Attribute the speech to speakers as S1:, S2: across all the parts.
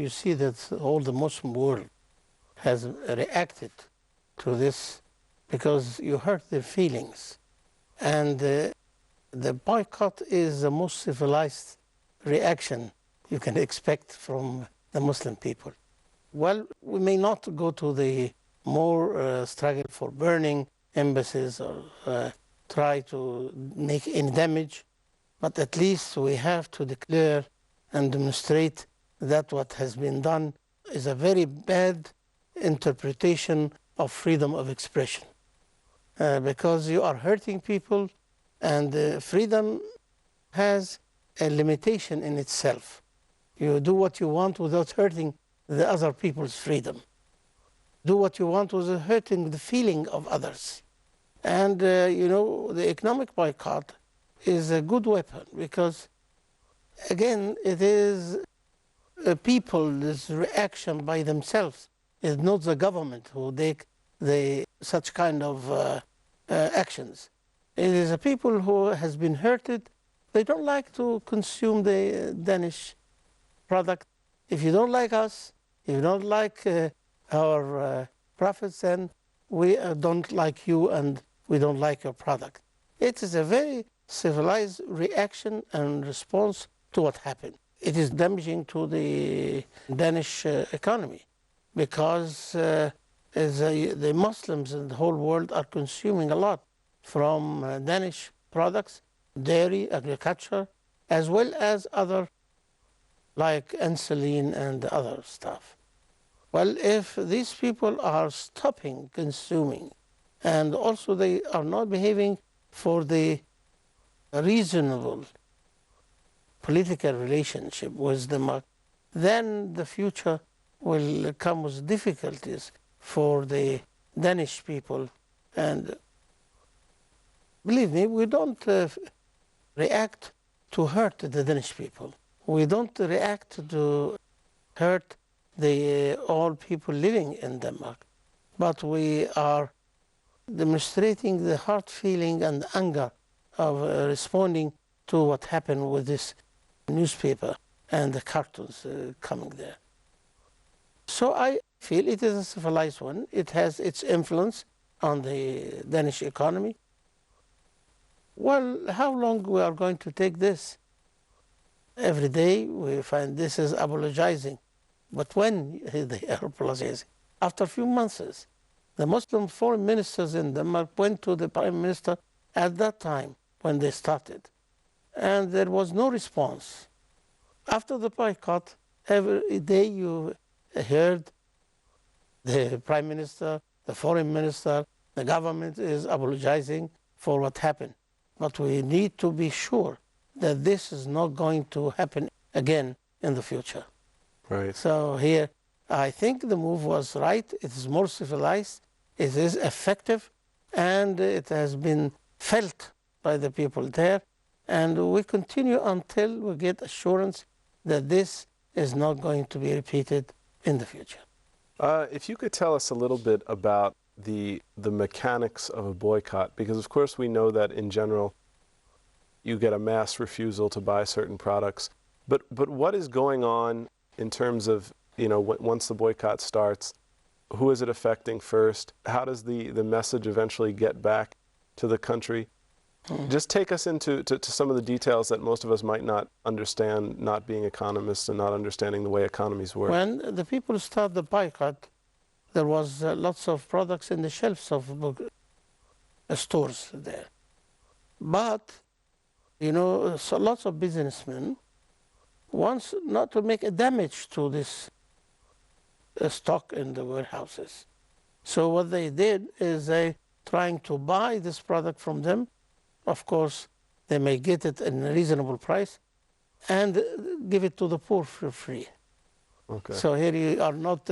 S1: You see that all the Muslim world has reacted to this because you hurt their feelings. And the boycott is the most civilized reaction you can expect from the Muslim people. Well, we may not go to the more struggle for burning embassies or try to make any damage, but at least we have to declare and demonstrate that what has been done is a very bad interpretation of freedom of expression. Because you are hurting people, and freedom has a limitation in itself. You do what you want without hurting the other people's freedom. Do what you want without hurting the feeling of others. And, the economic boycott is a good weapon because, again, it is people's reaction by themselves. It's not the government who take such kind of actions. It is a people who has been hurted. They don't like to consume the Danish product. If you don't like us, if you don't like our profits, then we don't like you and we don't like your product. It is a very civilized reaction and response to what happened. It is damaging to the Danish economy because the Muslims in the whole world are consuming a lot from Danish products, dairy, agriculture, as well as other like insulin and other stuff. Well, if these people are stopping consuming and also they are not behaving for the reasonable political relationship with the market, then the future will come with difficulties for the Danish people. And believe me, we don't react to hurt the Danish people. We don't react to hurt all people living in Denmark. But we are demonstrating the heart feeling and anger of responding to what happened with this newspaper and the cartoons coming there. So I feel it is a civilized one. It has its influence on the Danish economy. Well, how long we are going to take this? Every day we find this is apologizing. But when they are apologizing? After a few months. The Muslim foreign ministers in Denmark went to the prime minister at that time when they started. And there was no response. After the boycott, every day you heard the prime minister, the foreign minister, the government is apologizing for what happened. But we need to be sure that this is not going to happen again in the future.
S2: Right.
S1: So here, I think the move was right. It is more civilized. It is effective. And it has been felt by the people there. And we continue until we get assurance that this is not going to be repeated in the future.
S2: If you could tell us a little bit about the mechanics of a boycott, because of course we know that in general you get a mass refusal to buy certain products. But what is going on in terms of, once the boycott starts, who is it affecting first? How does the message eventually get back to the country? Just take us into some of the details that most of us might not understand, not being economists and not understanding the way economies work.
S1: When the people started the boycott, there was lots of products in the shelves of stores there. But, so lots of businessmen wants not to make a damage to this stock in the warehouses. So what they did is they trying to buy this product from them. Of course, they may get it in a reasonable price and give it to the poor for free.
S2: Okay.
S1: So here you are not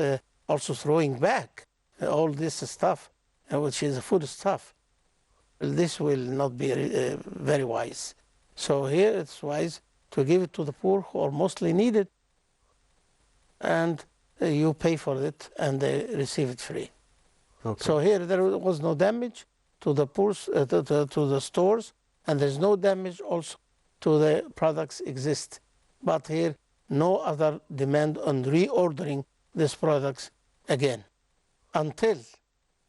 S1: also throwing back all this stuff, which is food stuff. This will not be very wise. So here it's wise to give it to the poor who are mostly needed, and you pay for it and they receive it free.
S2: Okay.
S1: So here there was no damage to the poor, to the stores, and there's no damage also to the products exist. But here no other demand on reordering these products again until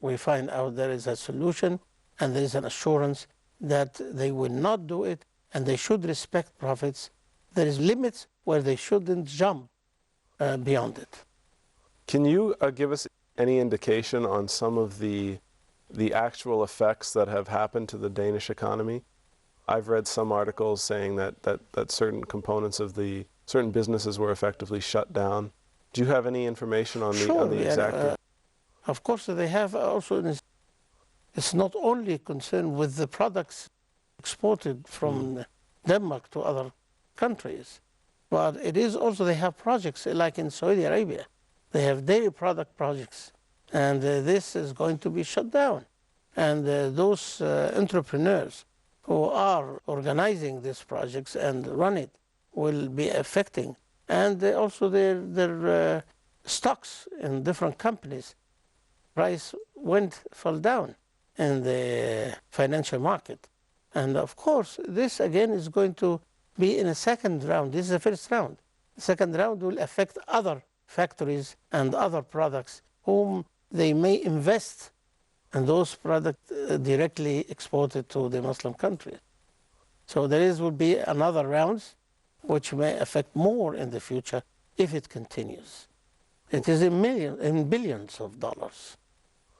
S1: we find out there is a solution and there is an assurance that they will not do it and they should respect profits. There is limits where they shouldn't jump beyond it.
S2: Can you give us any indication on some of the actual effects that have happened to the Danish economy? I've read some articles saying that certain components of certain businesses were effectively shut down. Do you have any information on the exact?
S1: Of course, they have also. It's not only concerned with the products exported from Denmark to other countries, but it is also they have projects like in Saudi Arabia. They have dairy product projects, and this is going to be shut down. And those entrepreneurs who are organizing these projects and run it will be affecting. And also their stocks in different companies, price fell down in the financial market. And of course, this again is going to be in a second round. This is the first round. The second round will affect other factories and other products whom they may invest in those products directly exported to the Muslim countries. So will be another round which may affect more in the future if it continues. It is in billions of dollars.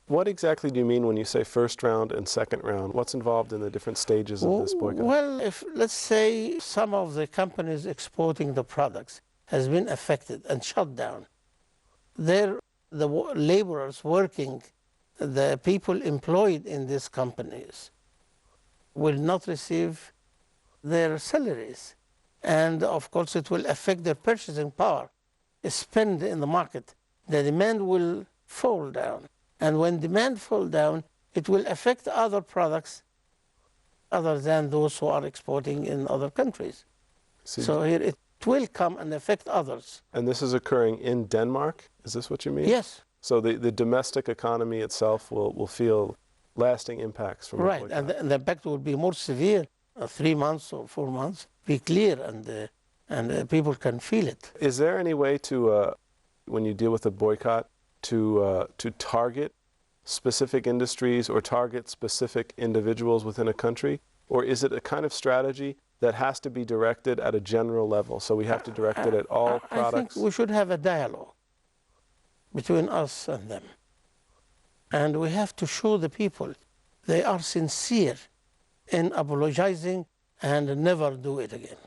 S2: What exactly do you mean when you say first round and second round? What's involved in the different stages of this boycott?
S1: Well, if let's say some of the companies exporting the products has been affected and shut down, the laborers working, the people employed in these companies will not receive their salaries. And of course, it will affect their purchasing power. Spend in the market, the demand will fall down. And when demand falls down, it will affect other products other than those who are exporting in other countries. So here it will come and affect others.
S2: And this is occurring in Denmark? Is this what you mean?
S1: Yes.
S2: So the domestic economy itself will feel lasting impacts from
S1: right, and the impact will be more severe, 3 months or 4 months, be clear, and people can feel it.
S2: Is there any way to, when you deal with a boycott, to target specific industries or target specific individuals within a country? Or is it a kind of strategy that has to be directed at a general level? So we have to direct it at all products?
S1: I think we should have a dialogue between us and them. And we have to show the people they are sincere in apologizing and never do it again.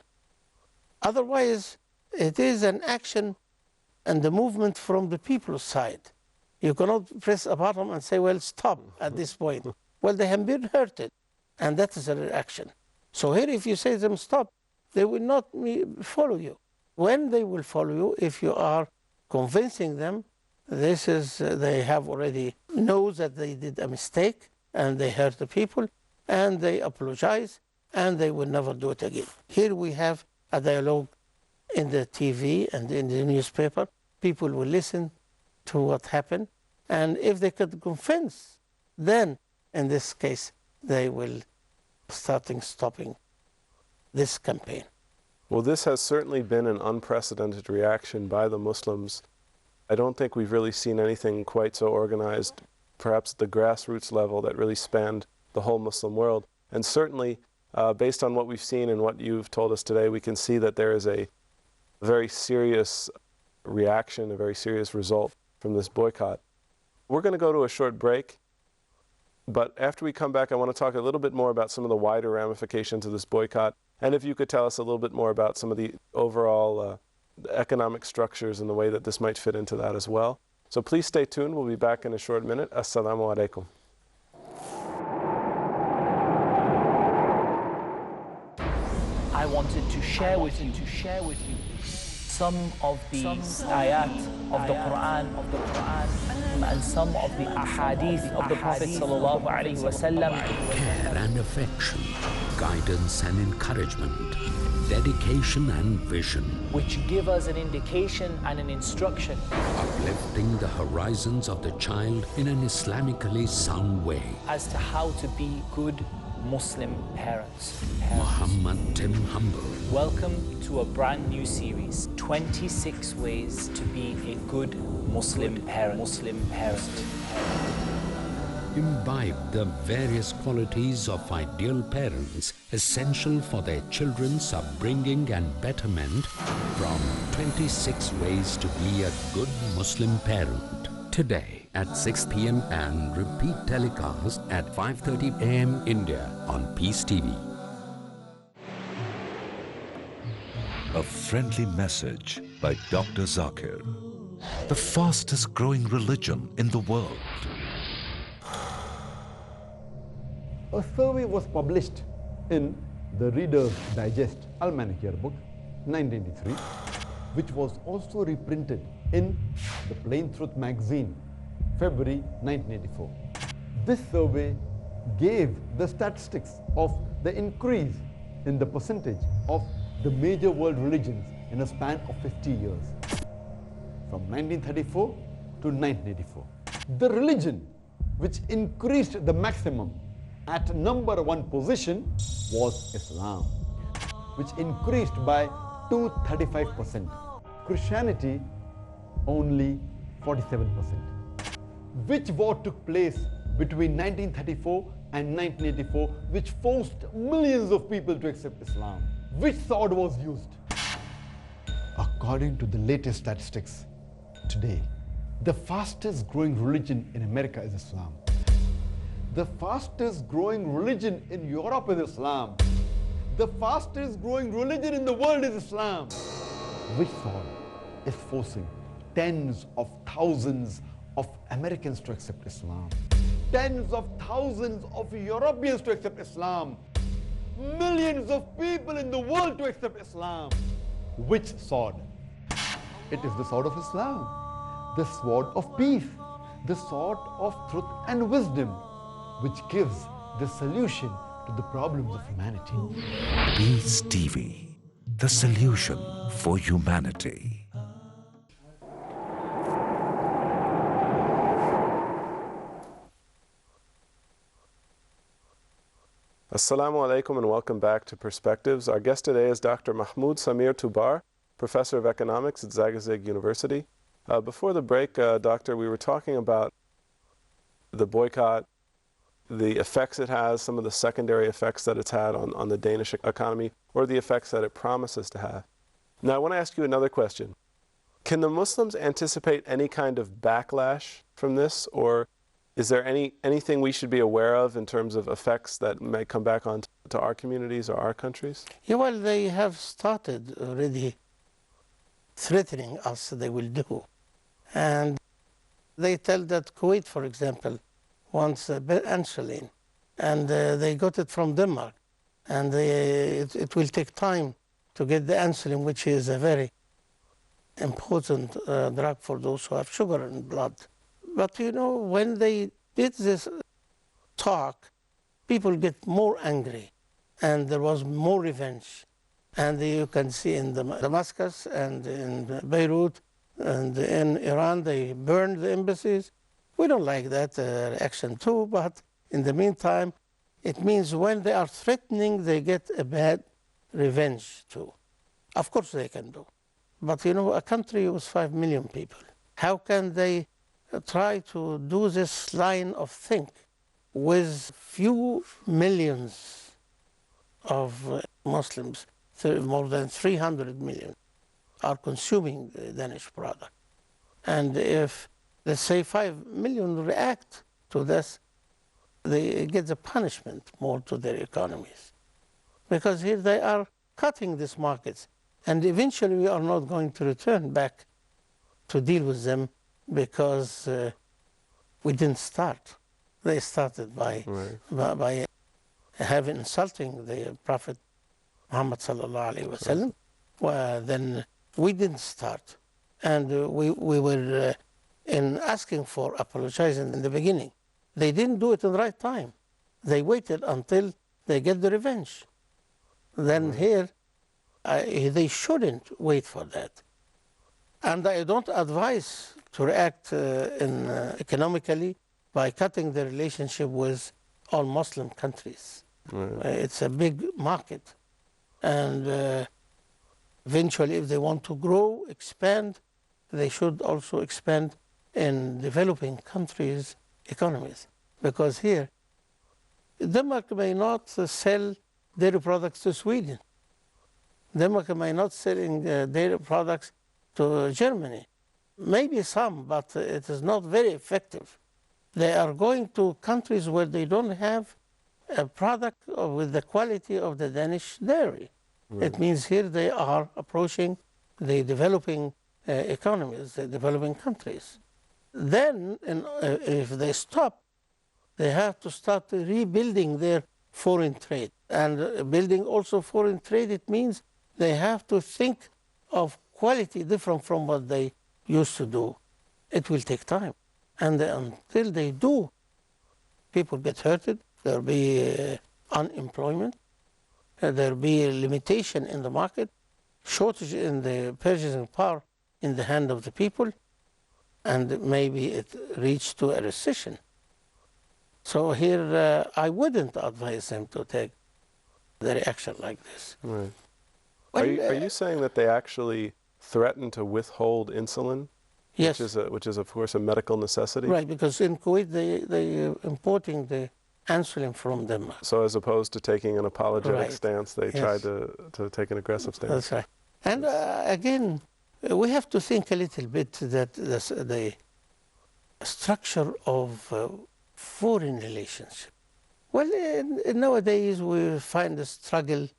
S1: Otherwise, it is an action and the movement from the people's side. You cannot press a button and say, well, stop at this point. Well, they have been hurted, and that is a reaction. So here, if you say to them, stop, they will not follow you. When they will follow you, if you are convincing them, they have already knows that they did a mistake, and they hurt the people, and they apologize, and they will never do it again. Here we have a dialogue in the TV and in the newspaper. People will listen to what happened, and if they could convince, then in this case they will stopping this campaign.
S2: Well, this has certainly been an unprecedented reaction by the Muslims. I don't think we've really seen anything quite so organized, perhaps at the grassroots level, that really spanned the whole Muslim world. And certainly, based on what we've seen and what you've told us today, we can see that there is a very serious reaction, a very serious result from this boycott. We're going to go to a short break, but after we come back, I want to talk a little bit more about some of the wider ramifications of this boycott, and if you could tell us a little bit more about some of the overall economic structures and the way that this might fit into that as well. So please stay tuned. We'll be back in a short minute. Assalamu alaikum.
S3: I wanted to share with you some of these ayat of the Quran and some of the ahadith of the Prophet sallallahu alaihi wasallam.
S4: Care and affection, guidance and encouragement, dedication and vision,
S3: which give us an indication and an instruction,
S4: uplifting the horizons of the child in an Islamically sound way,
S3: as to how to be good Muslim parents.
S4: Muhammad Tim Humble.
S3: Welcome to a brand new series, 26 Ways to be a Good Muslim Parent.
S4: Imbibe the various qualities of ideal parents essential for their children's upbringing and betterment from 26 Ways to be a Good Muslim Parent. Today at 6 p.m. and repeat telecast at 5:30 a.m. India on Peace TV.
S5: A friendly message by Dr. Zakir. The fastest growing religion in the world.
S6: A survey was published in the Reader's Digest Almanac Yearbook 1993, which was also reprinted in the Plain Truth magazine, February 1984. This survey gave the statistics of the increase in the percentage of the major world religions in a span of 50 years, from 1934 to 1984. The religion which increased the maximum at number 1 position was Islam, which increased by 235%. Christianity only 47%. Which war took place between 1934 and 1984 which forced millions of people to accept Islam? Which sword was used? According to the latest statistics, today, the fastest growing religion in America is Islam. The fastest growing religion in Europe is Islam. The fastest growing religion in the world is Islam. Which sword is forcing tens of thousands of Americans to accept Islam? Tens of thousands of Europeans to accept Islam? Millions of people in the world to accept Islam? Which sword? It is the sword of Islam, the sword of peace, the sword of truth and wisdom, which gives the solution to the problems of humanity.
S5: Peace TV, the solution for humanity.
S2: Assalamu alaikum and welcome back to Perspectives. Our guest today is Dr. Mahmoud Samir Tubar, Professor of Economics at Zagazig University. Before the break, Doctor, we were talking about the boycott, the effects it has, some of the secondary effects that it's had on the Danish economy, or the effects that it promises to have. Now, I want to ask you another question. Can the Muslims anticipate any kind of backlash from this, or is there anything we should be aware of in terms of effects that may come back on to our communities or our countries?
S1: Yeah, well, they have started already threatening us they will do. And they tell that Kuwait, for example, wants insulin, and they got it from Denmark. And it will take time to get the insulin, which is a very important drug for those who have sugar in blood. But you know, when they did this talk, people get more angry, and there was more revenge. And you can see in Damascus and in Beirut and in Iran, they burned the embassies. We don't like that reaction too, but in the meantime, it means when they are threatening, they get a bad revenge too. Of course they can do. But you know, a country with 5 million people, how can they try to do this line of think with few millions of Muslims? More than 300 million are consuming the Danish product. And if, let's say, 5 million react to this, they get the punishment more to their economies. Because here they are cutting these markets. And eventually we are not going to return back to deal with them because we didn't start. They started by having insulting the Prophet Muhammad sallallahu alaihi wasallam. Well, then we didn't start, and we were in asking for apologizing in the beginning. They didn't do it in the right time. They waited until they get the revenge. Then here, they shouldn't wait for that. And I don't advise to react economically by cutting the relationship with all Muslim countries. It's a big market. And eventually, if they want to grow, expand, they should also expand in developing countries' economies. Because here, Denmark may not sell dairy products to Sweden. Denmark may not selling dairy products to Germany. Maybe some, but it is not very effective. They are going to countries where they don't have a product with the quality of the Danish dairy. It means here they are approaching the developing economies, the developing countries. Then, if they stop, they have to start rebuilding their foreign trade. And building also foreign trade, it means they have to think of quality different from what they used to do. It will take time. And until they do, people get hurted, there will be unemployment, there will be a limitation in the market, shortage in the purchasing power in the hand of the people, and maybe it reached to a recession. So here, I wouldn't advise them to take the reaction like this.
S2: Right.
S1: Well,
S2: Are you saying that they actually threaten to withhold insulin?
S1: Yes.
S2: Which is, of course, a medical necessity?
S1: Right, because in Kuwait, they importing the insulin from Denmark.
S2: So as opposed to taking an apologetic
S1: Right.
S2: stance, they
S1: Yes.
S2: tried to take an aggressive stance.
S1: That's right. And again, we have to think a little bit that the structure of foreign relationship. Well, nowadays we find the struggle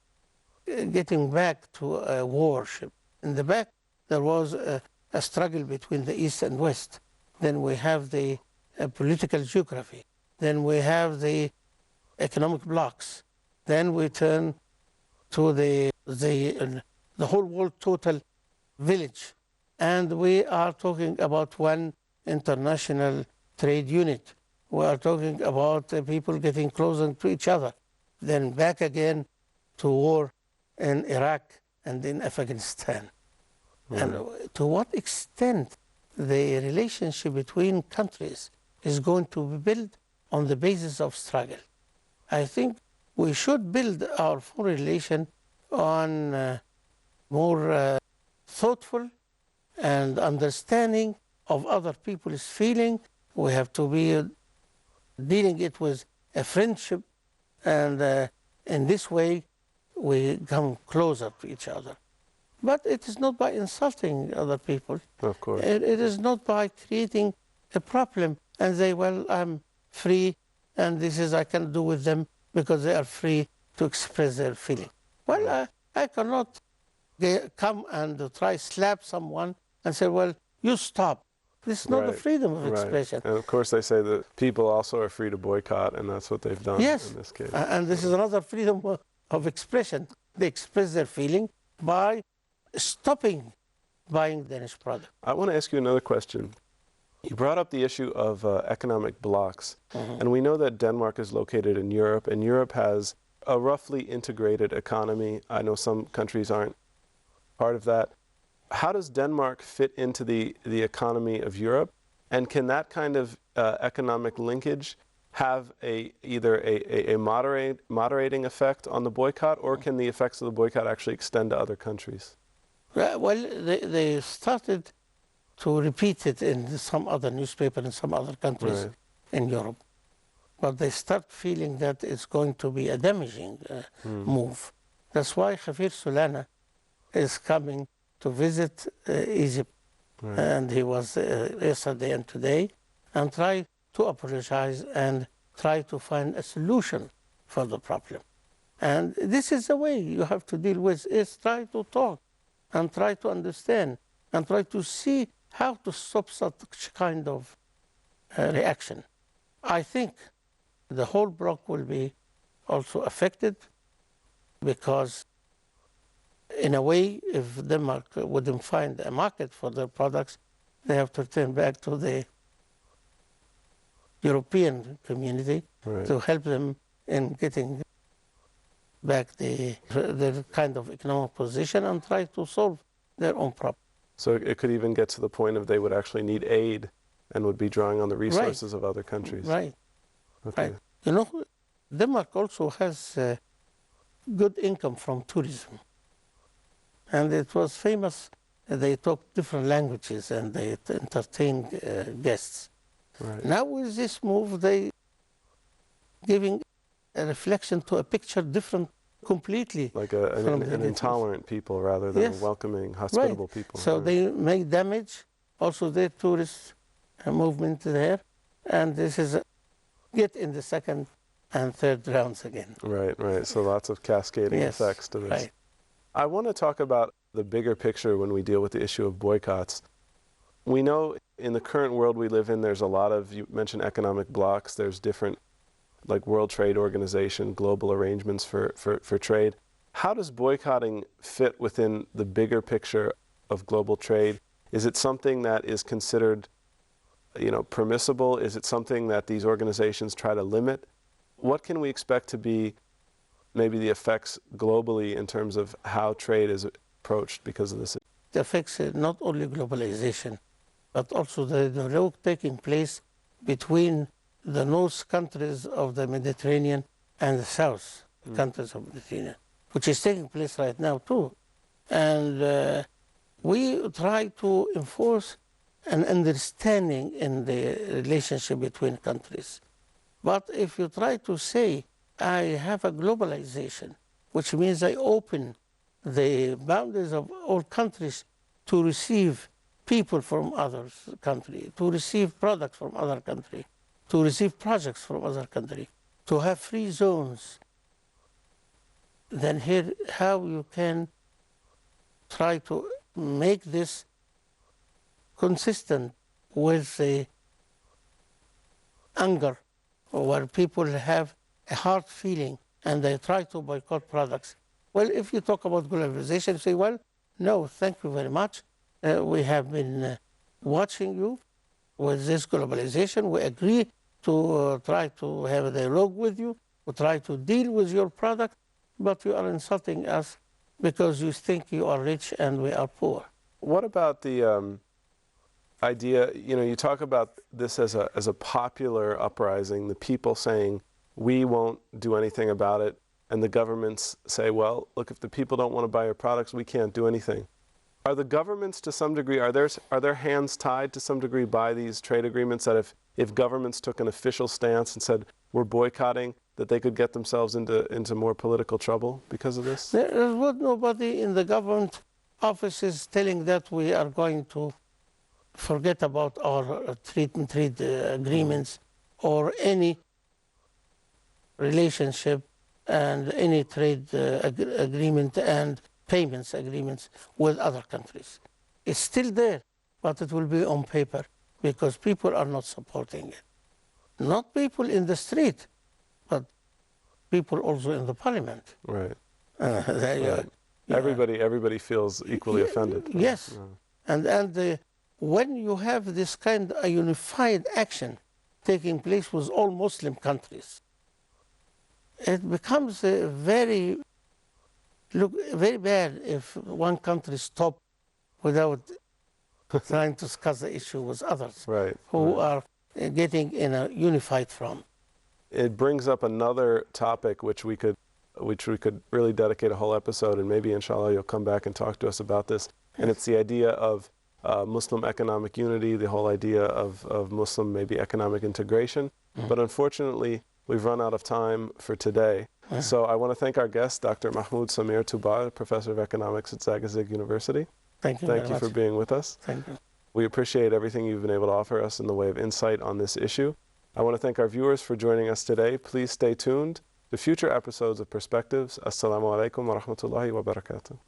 S1: getting back to a warship. In the back, there was a struggle between the East and West. Then we have the political geography. Then we have the economic blocks. Then we turn to the whole world total village. And we are talking about one international trade unit. We are talking about people getting closer to each other. Then back again to war in Iraq and in Afghanistan. And to what extent the relationship between countries is going to be built on the basis of struggle. I think we should build our foreign relation on more thoughtful and understanding of other people's feeling. We have to be dealing it with a friendship, and in this way we come closer to each other. But it is not by insulting other people.
S2: Of course.
S1: It is not by creating a problem and say, well, I'm free and this is I can do with them because they are free to express their feeling. Well, I cannot come and try slap someone and say, well, you stop. This is not the freedom of expression.
S2: And of course they say that people also are free to boycott, and that's what they've done in this case.
S1: And this is another freedom of expression. They express their feeling by stopping buying Danish product.
S2: I want to ask you another question. You brought up the issue of economic blocks, and we know that Denmark is located in Europe, and Europe has a roughly integrated economy. I know some countries aren't part of that. How does Denmark fit into the economy of Europe, and can that kind of economic linkage have either a moderating effect on the boycott, or can the effects of the boycott actually extend to other countries?
S1: Well, they started to repeat it in some other newspaper in some other countries in Europe. But they start feeling that it's going to be a damaging move. That's why Javier Solana is coming to visit Egypt. And he was yesterday and today, and try to apologize and try to find a solution for the problem. And this is the way you have to deal with, is try to talk and try to understand and try to see how to stop such kind of reaction. I think the whole bloc will be also affected, because in a way, if Denmark wouldn't find a market for their products, they have to turn back to the European community to help them in getting back their kind of economic position and try to solve their own problem.
S2: So it could even get to the point of they would actually need aid and would be drawing on the resources of other countries.
S1: Right.
S2: Okay.
S1: Right. You know, Denmark also has good income from tourism. And it was famous. They talk different languages and they entertain guests.
S2: Right.
S1: Now with this move, they giving a reflection to a picture different completely.
S2: Like
S1: from
S2: an
S1: the
S2: intolerant people rather than
S1: Yes.
S2: a welcoming, hospitable people.
S1: So
S2: Right.
S1: they make damage, also their tourist movement there, and this is get in the second and third rounds again.
S2: Right, right. So lots of cascading
S1: Yes,
S2: effects to this.
S1: right.
S2: I want to talk about the bigger picture when we deal with the issue of boycotts. We know in the current world we live in, there's a lot of, you mentioned economic blocks, there's different, like World Trade Organization, global arrangements for trade. How does boycotting fit within the bigger picture of global trade? Is it something that is considered, permissible? Is it something that these organizations try to limit? What can we expect to be maybe the effects globally in terms of how trade is approached because of this?
S1: It affects not only globalization, but also the dialogue taking place between the north countries of the Mediterranean and the south countries of the Mediterranean, which is taking place right now too. And we try to enforce an understanding in the relationship between countries. But if you try to say, I have a globalization, which means I open the boundaries of all countries to receive people from other countries, to receive products from other countries, to receive projects from other countries, to have free zones, then here how you can try to make this consistent with the anger, where people have a hard feeling and they try to boycott products. Well, if you talk about globalization, you say, well, no, thank you very much. We have been watching you with this globalization. We agree to try to have a dialogue with you. We try to deal with your product, but you are insulting us because you think you are rich and we are poor.
S2: What about the idea, you talk about this as a popular uprising, the people saying, we won't do anything about it, and the governments say, well, look, if the people don't want to buy your products, we can't do anything. Are the governments to some degree, are their hands tied to some degree by these trade agreements, that if governments took an official stance and said, we're boycotting, that they could get themselves into more political trouble because of this?
S1: There was nobody in the government offices telling that we are going to forget about our trade agreements or any relationship and any trade agreement and payments agreements with other countries. It's still there, but it will be on paper because people are not supporting it. Not people in the street, but people also in the parliament.
S2: Right.
S1: Right.
S2: Everybody feels equally offended.
S1: Yes. And when you have this kind of unified action taking place with all Muslim countries, it becomes very bad if one country stops without trying to discuss the issue with others who are getting in a unified front.
S2: It brings up another topic which we could really dedicate a whole episode, and maybe inshallah you'll come back and talk to us about this. And it's the idea of Muslim economic unity, the whole idea of Muslim maybe economic integration. But unfortunately, we've run out of time for today. So I want to thank our guest, Dr. Mahmoud Samir Tubar, Professor of Economics at Zagazig University.
S1: Thank you
S2: Thank you for being with us.
S1: Thank you.
S2: We appreciate everything you've been able to offer us in the way of insight on this issue. I want to thank our viewers for joining us today. Please stay tuned to future episodes of Perspectives. Assalamu alaikum wa rahmatullahi wa barakatuh.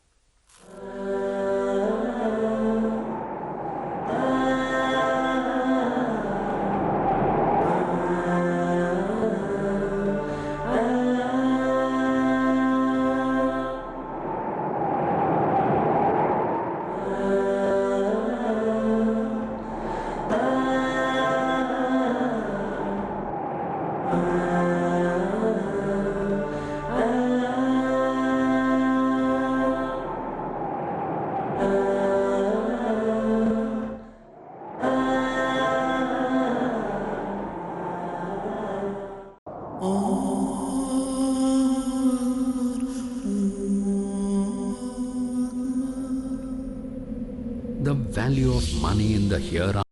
S4: value of money in the hereafter.